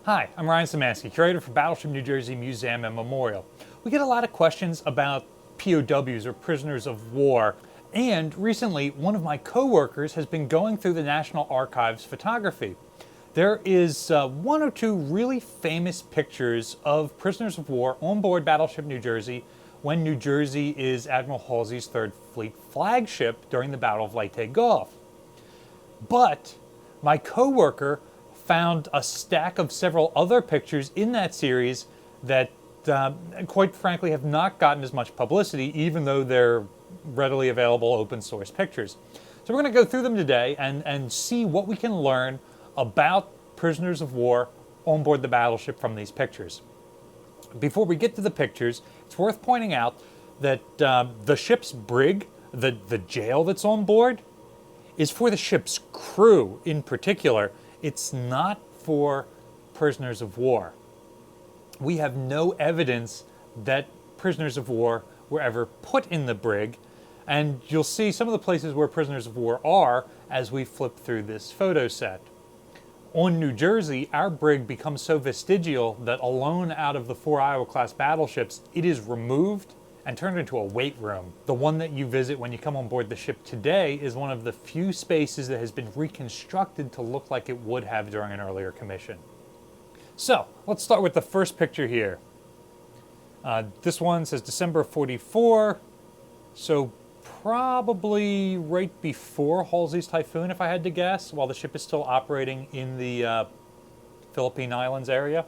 Hi, I'm Ryan Szymanski, curator for Battleship New Jersey Museum and Memorial. We get a lot of questions about POWs or prisoners of war, and recently one of my co-workers has been going through the National Archives photography. There is one or two really famous pictures of prisoners of war on board Battleship New Jersey when New Jersey is Admiral Halsey's Third Fleet flagship during the Battle of Leyte Gulf. But my co-worker found a stack of several other pictures in that series that quite frankly have not gotten as much publicity, even though they're readily available open source pictures. So we're going to go through them today and see what we can learn about prisoners of war on board the battleship from these pictures. Before we get to the pictures, it's worth pointing out that the ship's brig, the jail that's on board, is for the ship's crew in particular. It's not for prisoners of war. We have no evidence that prisoners of war were ever put in the brig, and you'll see some of the places where prisoners of war are as we flip through this photo set. On New Jersey, our brig becomes so vestigial that alone out of the 4 Iowa-class battleships, it is removed and turned into a weight room. The one that you visit when you come on board the ship today is one of the few spaces that has been reconstructed to look like it would have during an earlier commission. So, let's start with the first picture here. This one says December 44, so probably right before Halsey's Typhoon, if I had to guess, while the ship is still operating in the Philippine Islands area.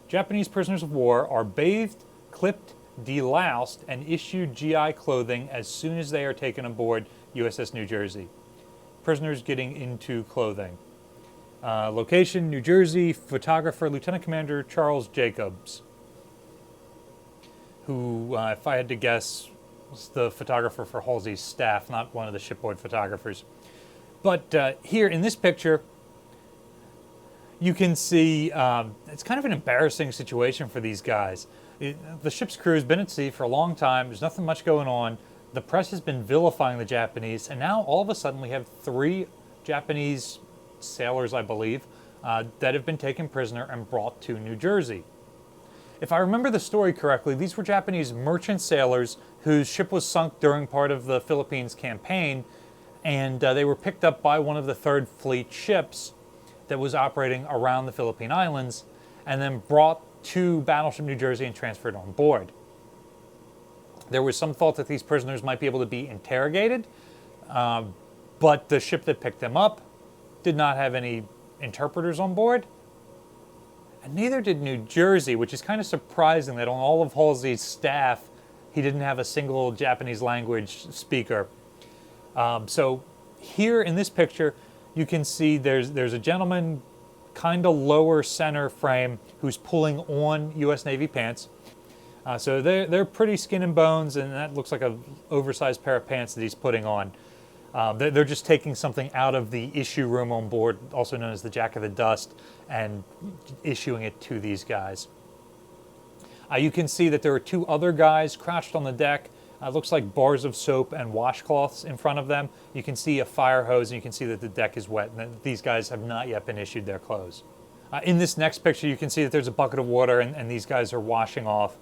Japanese prisoners of war are bathed, clipped, deloused, and issued GI clothing as soon as they are taken aboard USS New Jersey. Prisoners getting into clothing. Location, New Jersey. Photographer, Lieutenant Commander Charles Jacobs, who, if I had to guess, was the photographer for Halsey's staff, not one of the shipboard photographers. But here in this picture, you can see it's kind of an embarrassing situation for these guys. The ship's crew has been at sea for a long time. There's nothing much going on. The press has been vilifying the Japanese, and now all of a sudden we have 3 Japanese sailors, I believe, that have been taken prisoner and brought to New Jersey. If I remember the story correctly, these were Japanese merchant sailors whose ship was sunk during part of the Philippines campaign, and they were picked up by one of the Third Fleet ships that was operating around the Philippine Islands, and then brought to Battleship New Jersey and transferred on board. There was some thought that these prisoners might be able to be interrogated, but the ship that picked them up did not have any interpreters on board, and neither did New Jersey, which is kind of surprising that on all of Halsey's staff, he didn't have a single Japanese language speaker. So here in this picture, you can see there's a gentleman kind of lower center frame who's pulling on U.S. Navy pants. So they're pretty skin and bones, and that looks like an oversized pair of pants that he's putting on. They're just taking something out of the issue room on board, also known as the Jack of the Dust, and issuing it to these guys. You can see that there are 2 other guys crouched on the deck. Looks like bars of soap and washcloths in front of them. You can see a fire hose, and you can see that the deck is wet, and that these guys have not yet been issued their clothes. In this next picture, you can see that there's a bucket of water, and these guys are washing off.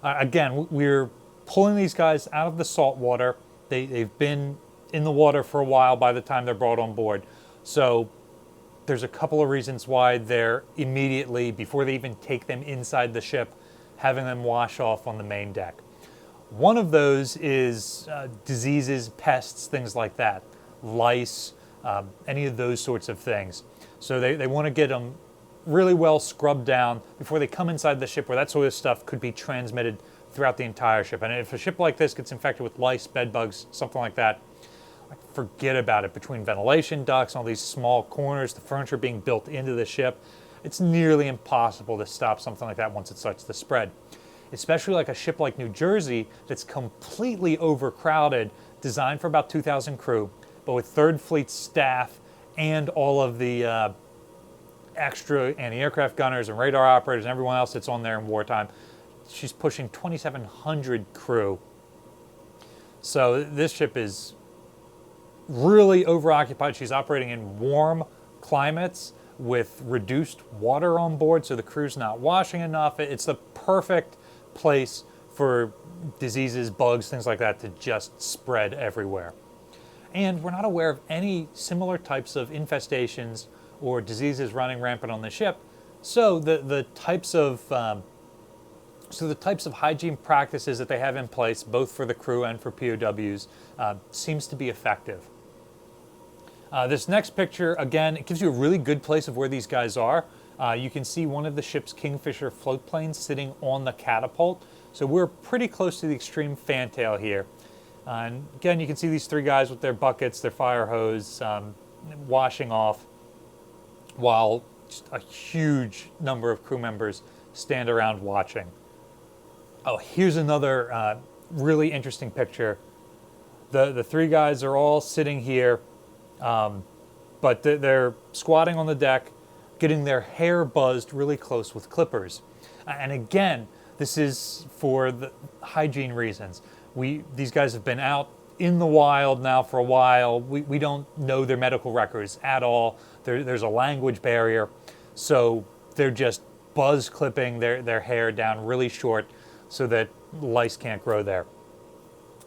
Again, we're pulling these guys out of the salt water. They've been in the water for a while by the time they're brought on board. So there's a couple of reasons why they're immediately, before they even take them inside the ship, having them wash off on the main deck. One of those is diseases, pests, things like that, lice, any of those sorts of things. So they want to get them really well scrubbed down before they come inside the ship, where that sort of stuff could be transmitted throughout the entire ship. And if a ship like this gets infected with lice, bed bugs, something like that, forget about it. Between ventilation ducts and all these small corners, the furniture being built into the ship, it's nearly impossible to stop something like that once it starts to spread. Especially like a ship like New Jersey that's completely overcrowded, designed for about 2,000 crew, but with Third Fleet staff and all of the extra anti-aircraft gunners and radar operators and everyone else that's on there in wartime. She's pushing 2,700 crew. So this ship is really overoccupied. She's operating in warm climates with reduced water on board, so the crew's not washing enough. It's the perfect place for diseases, bugs, things like that to just spread everywhere. And we're not aware of any similar types of infestations or diseases running rampant on the ship. So the types of hygiene practices that they have in place, both for the crew and for POWs, seems to be effective. This next picture, again, it gives you a really good place of where these guys are. You can see one of the ship's Kingfisher float planes sitting on the catapult. So we're pretty close to the extreme fantail here. And again, you can see these three guys with their buckets, their fire hose, washing off, while just a huge number of crew members stand around watching. Oh, here's another really interesting picture. The three guys are all sitting here, but they're squatting on the deck, getting their hair buzzed really close with clippers. And again, this is for the hygiene reasons. These guys have been out in the wild now for a while. We don't know their medical records at all. There's a language barrier. So they're just buzz clipping their hair down really short so that lice can't grow there.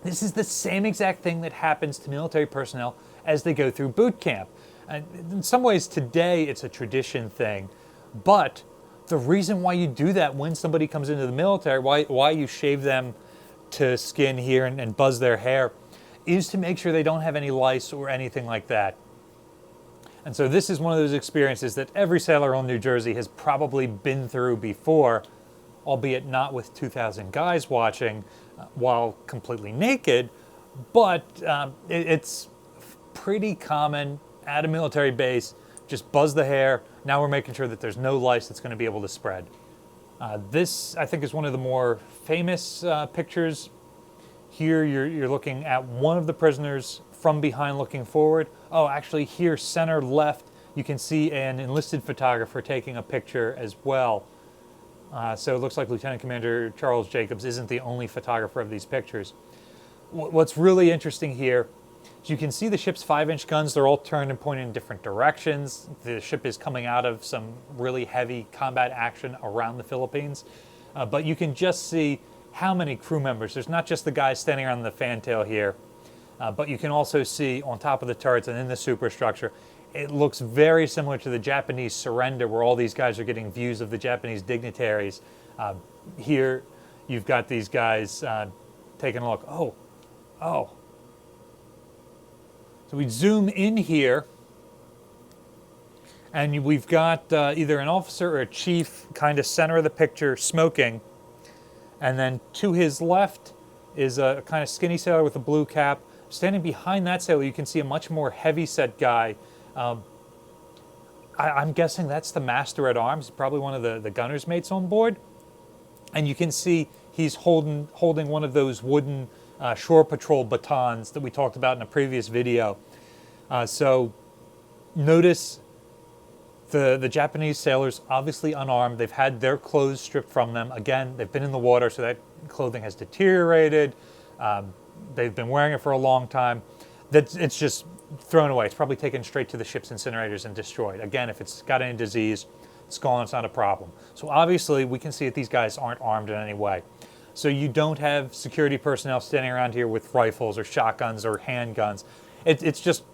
This is the same exact thing that happens to military personnel as they go through boot camp. And in some ways today it's a tradition thing, but the reason why you do that when somebody comes into the military, why you shave them to skin here and buzz their hair, is to make sure they don't have any lice or anything like that. And so this is one of those experiences that every sailor on New Jersey has probably been through before, albeit not with 2,000 guys watching while completely naked, but it's pretty common at a military base. Just buzz the hair. Now we're making sure that there's no lice that's going to be able to spread. This, I think, is one of the more famous pictures. Here you're looking at one of the prisoners from behind looking forward. Oh, actually here, center left, you can see an enlisted photographer taking a picture as well. So it looks like Lieutenant Commander Charles Jacobs isn't the only photographer of these pictures. What's really interesting here is you can see the ship's 5-inch guns. They're all turned and pointing in different directions. The ship is coming out of some really heavy combat action around the Philippines. But you can just see how many crew members. There's not just the guys standing around the fantail here, but you can also see on top of the turrets and in the superstructure. It looks very similar to the Japanese surrender, where all these guys are getting views of the Japanese dignitaries. Here, you've got these guys taking a look. Oh. So we zoom in here, and we've got either an officer or a chief kind of center of the picture smoking. And then to his left is a kind of skinny sailor with a blue cap. Standing behind that sailor, you can see a much more heavy-set guy. I'm guessing that's the master at arms, probably one of the gunner's mates on board. And you can see he's holding one of those wooden shore patrol batons that we talked about in a previous video. So notice the Japanese sailors, obviously unarmed. They've had their clothes stripped from them. Again, they've been in the water, so that clothing has deteriorated. They've been wearing it for a long time. It's just thrown away. It's probably taken straight to the ship's incinerators and destroyed. Again, if it's got any disease, it's gone. It's not a problem. So obviously, we can see that these guys aren't armed in any way. So you don't have security personnel standing around here with rifles or shotguns or handguns. It's just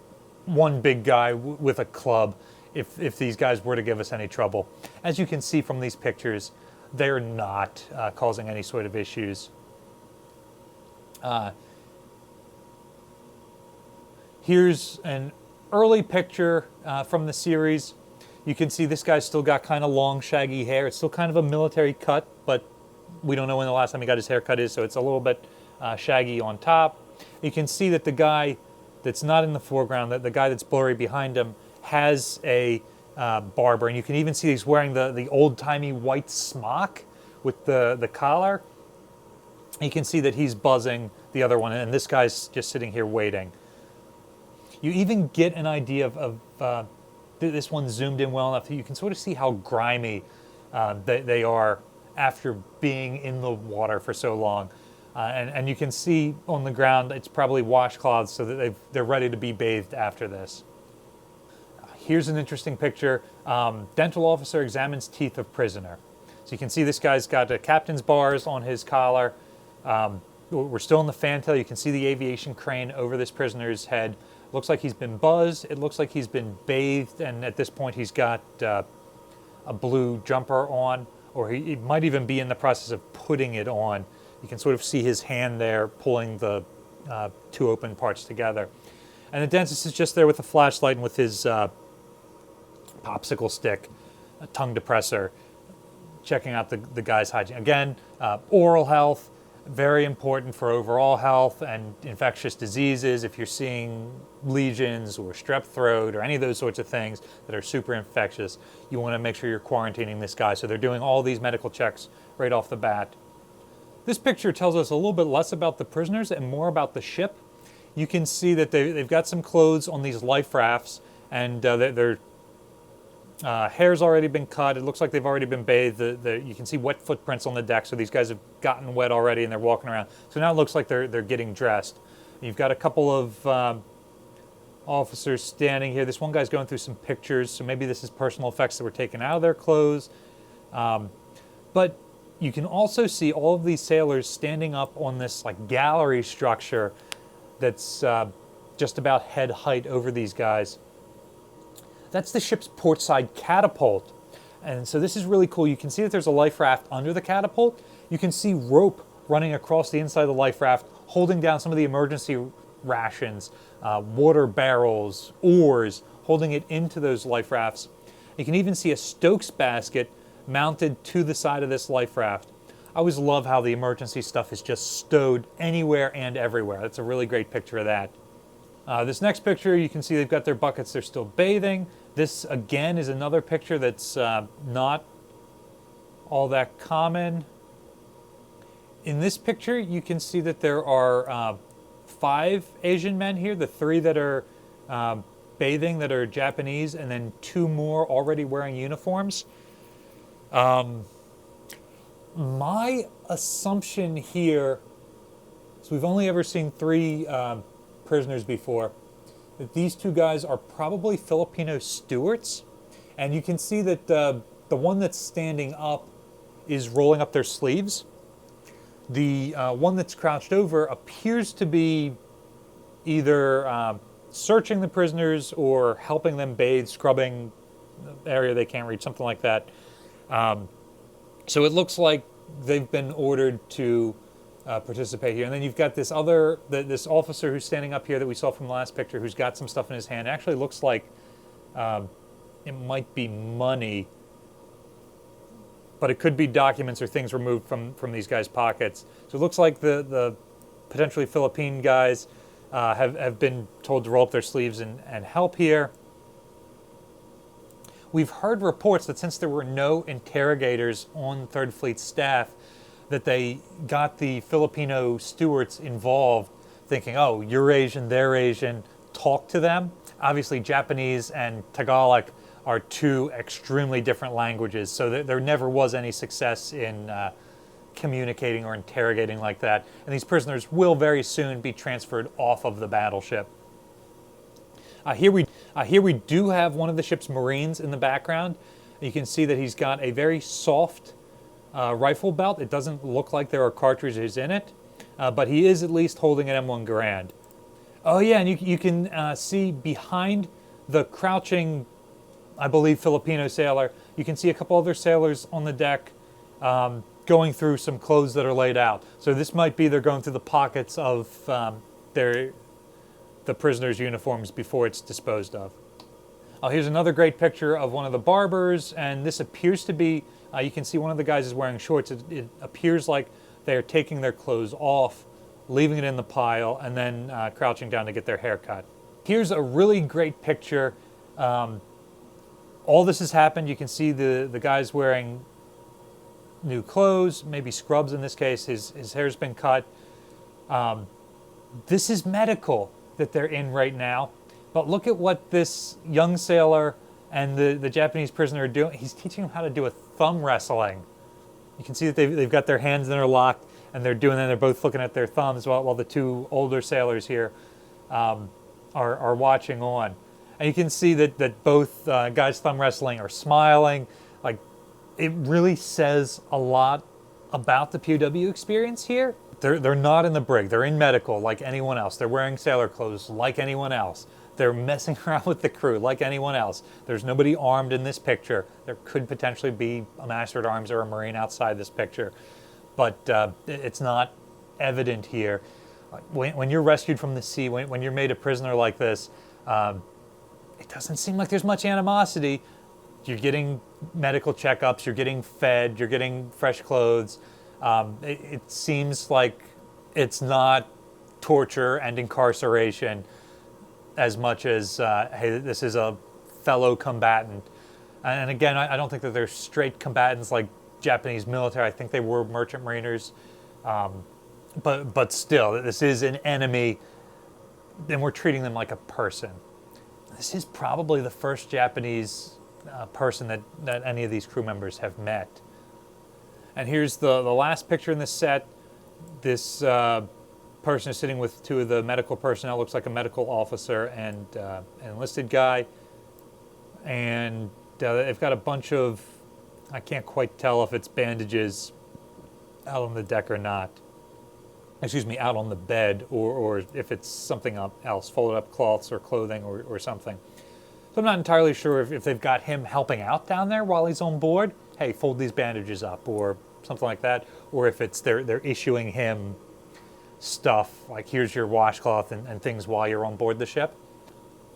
one big guy with a club if these guys were to give us any trouble. As you can see from these pictures, they're not causing any sort of issues. Here's an early picture from the series. You can see this guy's still got kind of long, shaggy hair. It's still kind of a military cut, but we don't know when the last time he got his hair cut is, so it's a little bit shaggy on top. You can see that the guy that's not in the foreground, that the guy that's blurry behind him, has a barber, and you can even see he's wearing the old-timey white smock with the collar. You can see that he's buzzing the other one, and this guy's just sitting here waiting. You even get an idea of this one zoomed in well enough that you can sort of see how grimy they are after being in the water for so long. And you can see on the ground it's probably washcloths so that they're ready to be bathed after this. Here's an interesting picture. Dental officer examines teeth of prisoner. So you can see this guy's got captain's bars on his collar. We're still in the fantail. You can see the aviation crane over this prisoner's head. Looks like he's been buzzed. It looks like he's been bathed, and at this point he's got a blue jumper on, or he might even be in the process of putting it on. You can sort of see his hand there pulling the two open parts together. And the dentist is just there with a flashlight and with his popsicle stick, a tongue depressor, checking out the guy's hygiene. Again, oral health, very important for overall health and infectious diseases. If you're seeing lesions or strep throat or any of those sorts of things that are super infectious, you want to make sure you're quarantining this guy. So they're doing all these medical checks right off the bat. This picture tells us a little bit less about the prisoners and more about the ship. You can see that they've got some clothes on these life rafts, and their hair's already been cut. It looks like they've already been bathed. You can see wet footprints on the deck, so these guys have gotten wet already and they're walking around. So now it looks like they're getting dressed. You've got a couple of officers standing here. This one guy's going through some pictures, so maybe this is personal effects that were taken out of their clothes. But you can also see all of these sailors standing up on this like gallery structure that's just about head height over these guys. That's the ship's portside catapult. And so this is really cool. You can see that there's a life raft under the catapult. You can see rope running across the inside of the life raft, holding down some of the emergency rations, water barrels, oars, holding it into those life rafts. You can even see a Stokes basket mounted to the side of this life raft. I always love how the emergency stuff is just stowed anywhere and everywhere. That's a really great picture of that. This next picture, you can see they've got their buckets. They're still bathing. This, again, is another picture that's not all that common. In this picture, you can see that there are 5 Asian men here. The 3 that are bathing that are Japanese, and then 2 more already wearing uniforms. My assumption here, so we've only ever seen 3 prisoners before, that these 2 guys are probably Filipino stewards. And you can see that the one that's standing up is rolling up their sleeves. The one that's crouched over appears to be either searching the prisoners or helping them bathe, scrubbing the area they can't reach, something like that. So it looks like they've been ordered to participate here. And then you've got this this officer who's standing up here that we saw from the last picture, who's got some stuff in his hand. It actually looks like it might be money, but it could be documents or things removed from these guys' pockets. So it looks like the potentially Philippine guys have been told to roll up their sleeves and help here. We've heard reports that since there were no interrogators on 3rd Fleet staff, that they got the Filipino stewards involved, thinking, oh, you're Asian, they're Asian, talk to them. Obviously, Japanese and Tagalog are 2 extremely different languages, so there never was any success in communicating or interrogating like that. And these prisoners will very soon be transferred off of the battleship. Here we do have one of the ship's Marines in the background. You can see that he's got a very soft rifle belt. It doesn't look like there are cartridges in it, but he is at least holding an M1 Garand. Oh yeah, and you can see behind the crouching, I believe, Filipino sailor, you can see a couple other sailors on the deck going through some clothes that are laid out. So this might be they're going through the pockets of the prisoners' uniforms before it's disposed of. Here's another great picture of one of the barbers, and this appears to be, you can see one of the guys is wearing shorts. It appears like they're taking their clothes off, leaving it in the pile, and then crouching down to get their hair cut. Here's a really great picture. All this has happened. You can see the guy's wearing new clothes, maybe scrubs in this case. His hair's been cut. This is medical that they're in right now. But look at what this young sailor and the Japanese prisoner are doing. He's teaching them how to do a thumb wrestling. You can see that they've got their hands interlocked, and they're both looking at their thumbs while the 2 older sailors here are watching on. And you can see that both guys thumb wrestling are smiling. Like, it really says a lot about the POW experience here. They're not in the brig. They're in medical like anyone else. They're wearing sailor clothes like anyone else. They're messing around with the crew like anyone else. There's nobody armed in this picture. There could potentially be a master at arms or a Marine outside this picture, but it's not evident here. When you're rescued from the sea, when you're made a prisoner like this, it doesn't seem like there's much animosity. You're getting medical checkups, you're getting fed, you're getting fresh clothes. It seems like it's not torture and incarceration as much as, hey, this is a fellow combatant. And again, I don't think that they're straight combatants like Japanese military. I think they were merchant mariners. But still, this is an enemy, and we're treating them like a person. This is probably the first Japanese person that any of these crew members have met. And here's the last picture in this set. This person is sitting with two of the medical personnel. Looks like a medical officer and an enlisted guy. And they've got a bunch of, I can't quite tell if it's bandages out on the deck or not. Excuse me, out on the bed, or if it's something else, folded up cloths or clothing or something. So I'm not entirely sure if they've got him helping out down there while he's on board. Hey, fold these bandages up or something like that. Or if it's they're issuing him stuff, like here's your washcloth and things while you're on board the ship.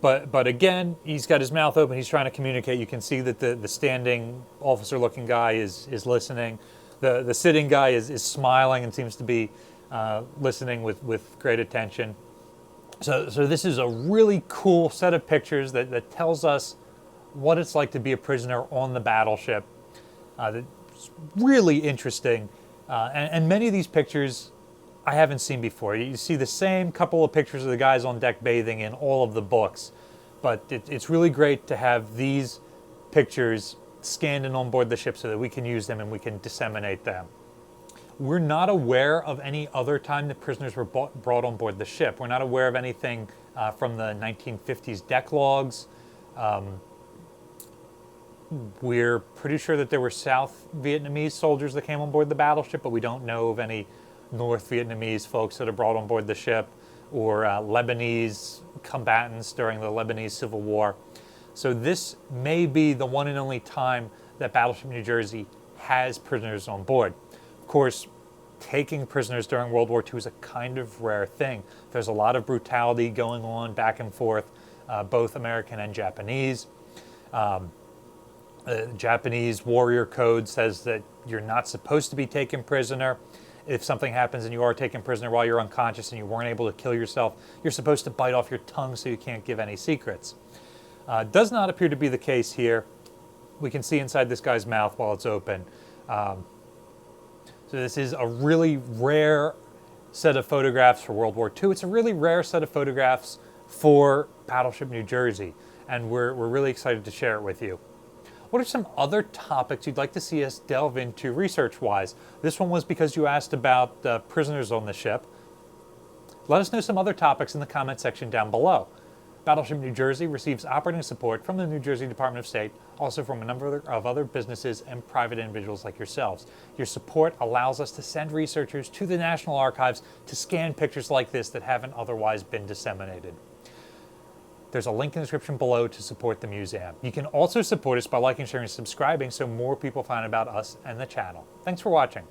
But again, he's got his mouth open. He's trying to communicate. You can see that the standing officer-looking guy is listening. The sitting guy is smiling and seems to be listening with great attention. So this is a really cool set of pictures that tells us what it's like to be a prisoner on the battleship. It's really interesting. And many of these pictures I haven't seen before. You see the same couple of pictures of the guys on deck bathing in all of the books. But it's really great to have these pictures scanned and on board the ship so that we can use them and we can disseminate them. We're not aware of any other time that prisoners were brought on board the ship. We're not aware of anything from the 1950s deck logs. We're pretty sure that there were South Vietnamese soldiers that came on board the battleship, but we don't know of any North Vietnamese folks that are brought on board the ship, or Lebanese combatants during the Lebanese Civil War. So this may be the one and only time that Battleship New Jersey has prisoners on board. Of course, taking prisoners during World War II is a kind of rare thing. There's a lot of brutality going on back and forth, both American and Japanese. The Japanese warrior code says that you're not supposed to be taken prisoner. If something happens and you are taken prisoner while you're unconscious and you weren't able to kill yourself, you're supposed to bite off your tongue so you can't give any secrets. Does not appear to be the case here. We can see inside this guy's mouth while it's open. So this is a really rare set of photographs for World War II. It's a really rare set of photographs for Battleship New Jersey, and we're really excited to share it with you. What are some other topics you'd like to see us delve into research-wise? This one was because you asked about prisoners on the ship. Let us know some other topics in the comment section down below. Battleship New Jersey receives operating support from the New Jersey Department of State, also from a number of other businesses and private individuals like yourselves. Your support allows us to send researchers to the National Archives to scan pictures like this that haven't otherwise been disseminated. There's a link in the description below to support the museum. You can also support us by liking, sharing, and subscribing so more people find about us and the channel. Thanks for watching.